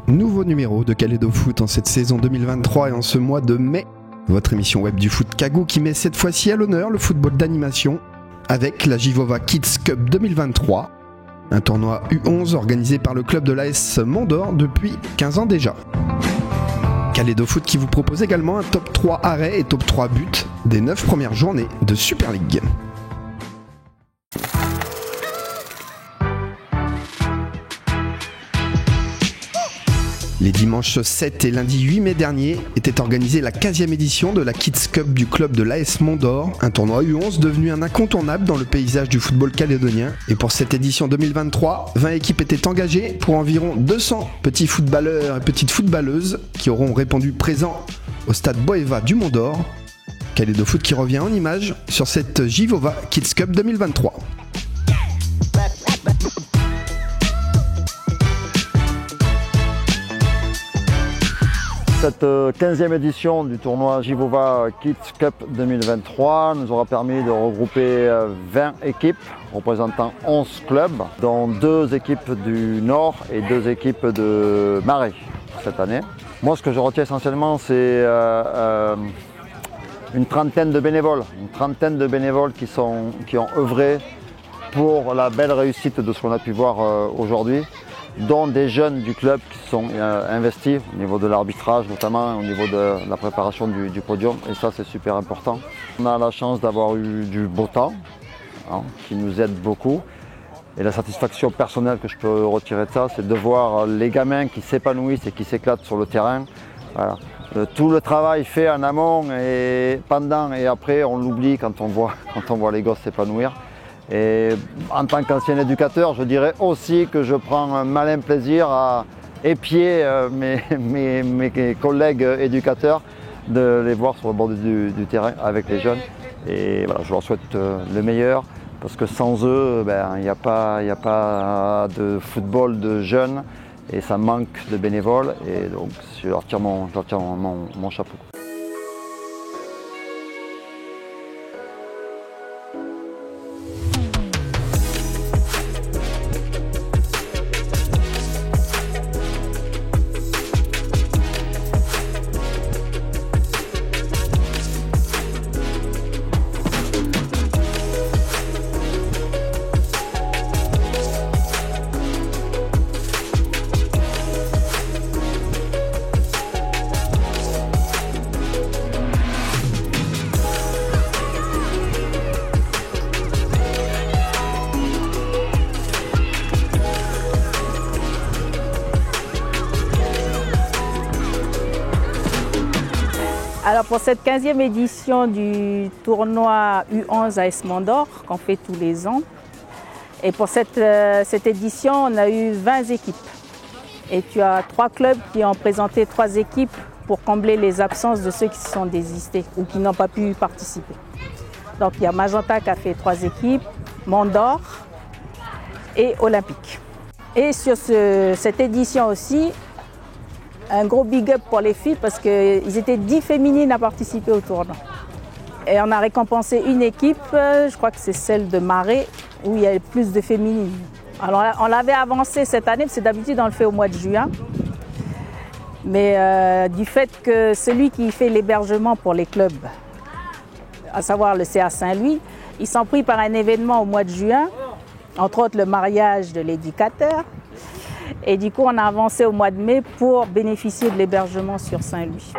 Nouveau numéro de Kalédo Foot en cette saison 2023 et en ce mois de mai. Votre émission web du foot Kagou qui met cette fois-ci à l'honneur le football d'animation avec la Givova Kids Cup 2023, un tournoi U11 organisé par le club de l'AS Mont-d'Or depuis 15 ans déjà. Kalédo Foot qui vous propose également un top 3 arrêts et top 3 buts des 9 premières journées de Super League. Les dimanches 7 et lundi 8 mai dernier était organisée la 15e édition de la Kids Cup du club de l'AS Mont-d'Or, un tournoi U11 devenu un incontournable dans le paysage du football calédonien. Et pour cette édition 2023, 20 équipes étaient engagées pour environ 200 petits footballeurs et petites footballeuses qui auront répondu présents au stade Boeva du Mont-d'Or. Kalédo Foot qui revient en images sur cette Givova Kids Cup 2023. Cette 15e édition du tournoi Givova Kids Cup 2023 nous aura permis de regrouper 20 équipes représentant 11 clubs, dont 2 équipes du Nord et 2 équipes de Marais cette année. Moi, ce que je retiens essentiellement, c'est une trentaine de bénévoles qui ont œuvré pour la belle réussite de ce qu'on a pu voir aujourd'hui, dont des jeunes du club qui sont investis au niveau de l'arbitrage, notamment au niveau de la préparation du podium, et ça c'est super important. On a la chance d'avoir eu du beau temps, qui nous aide beaucoup, et la satisfaction personnelle que je peux retirer de ça, c'est de voir les gamins qui s'épanouissent et qui s'éclatent sur le terrain. Voilà. Tout le travail fait en amont et pendant et après, on l'oublie quand on voit les gosses s'épanouir. Et en tant qu'ancien éducateur, je dirais aussi que je prends un malin plaisir à épier mes collègues éducateurs, de les voir sur le bord du terrain avec les jeunes. Et voilà, je leur souhaite le meilleur, parce que sans eux, il n'y a pas de football de jeunes et ça manque de bénévoles. Et donc je leur tire mon chapeau. Alors pour cette 15e édition du tournoi U11 AS Mont-d'Or qu'on fait tous les ans, et pour cette édition on a eu 20 équipes. Et tu as 3 clubs qui ont présenté 3 équipes pour combler les absences de ceux qui se sont désistés ou qui n'ont pas pu participer. Donc il y a Magenta qui a fait 3 équipes, Mont-d'Or et Olympique. Et sur cette édition aussi, un gros big up pour les filles parce qu'ils étaient 10 féminines à participer au tournoi. Et on a récompensé une équipe, je crois que c'est celle de Marais, où il y a plus de féminines. Alors on l'avait avancé cette année, parce que d'habitude on le fait au mois de juin. Mais du fait que celui qui fait l'hébergement pour les clubs, à savoir le CA Saint-Louis, ils sont pris par un événement au mois de juin, entre autres le mariage de l'éducateur. Et du coup, on a avancé au mois de mai pour bénéficier de l'hébergement sur Saint-Louis.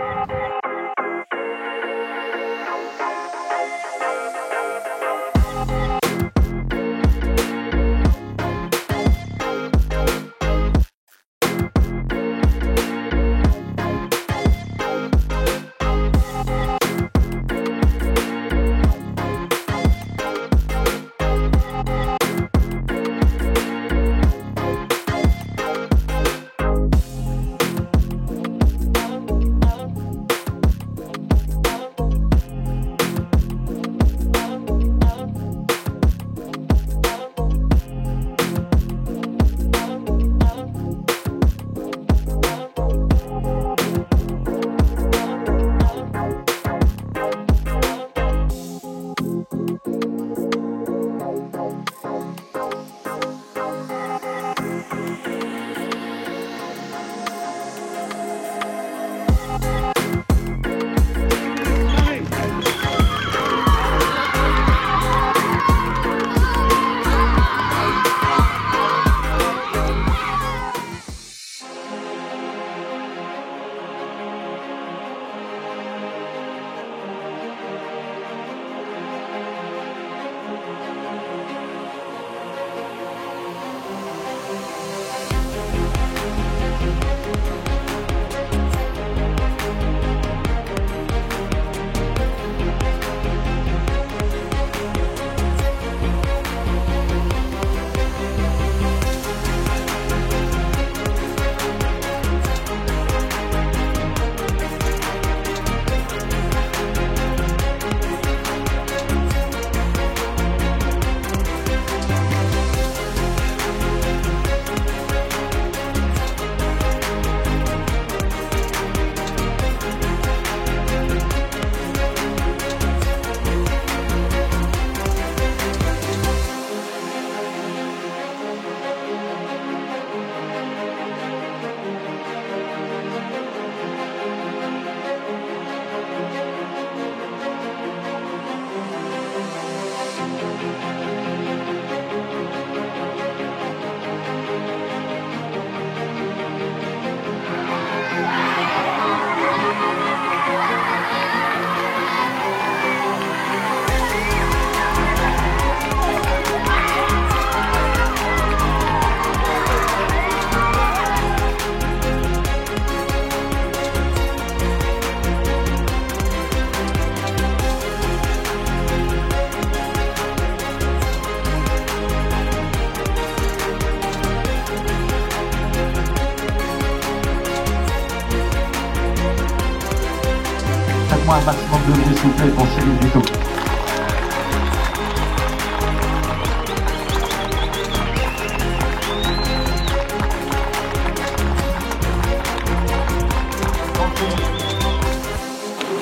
Mettez-moi un maximum de bruit s'il vous plaît pour Cyril Vito.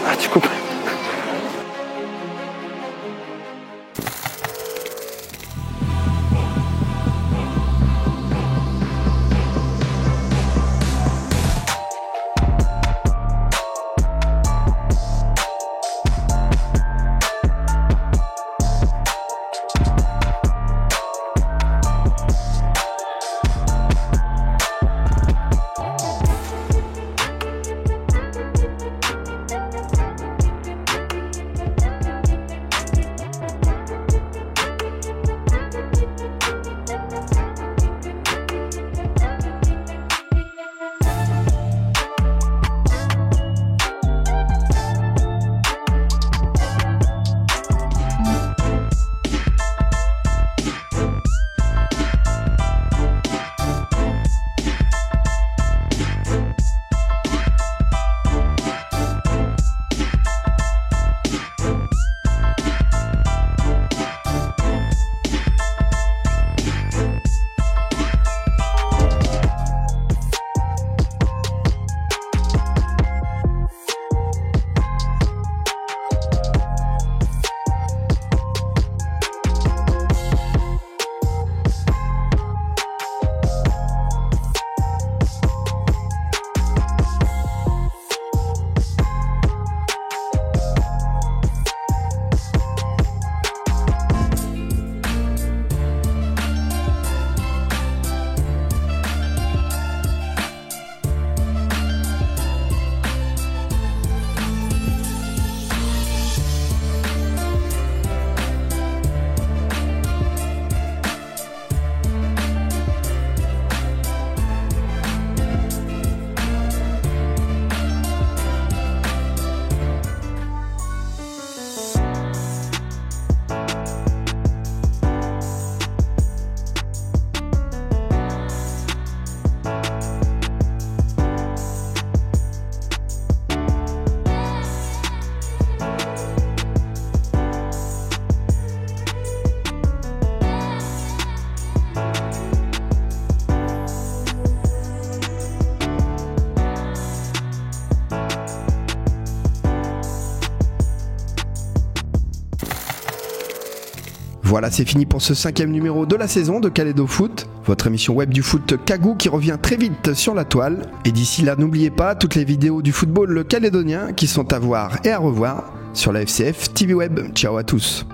Ah, tu coupes. Voilà, c'est fini pour ce 5e numéro de la saison de Kalédo Foot, votre émission web du foot Kagou qui revient très vite sur la toile. Et d'ici là, n'oubliez pas toutes les vidéos du football calédonien qui sont à voir et à revoir sur la FCF TV Web. Ciao à tous.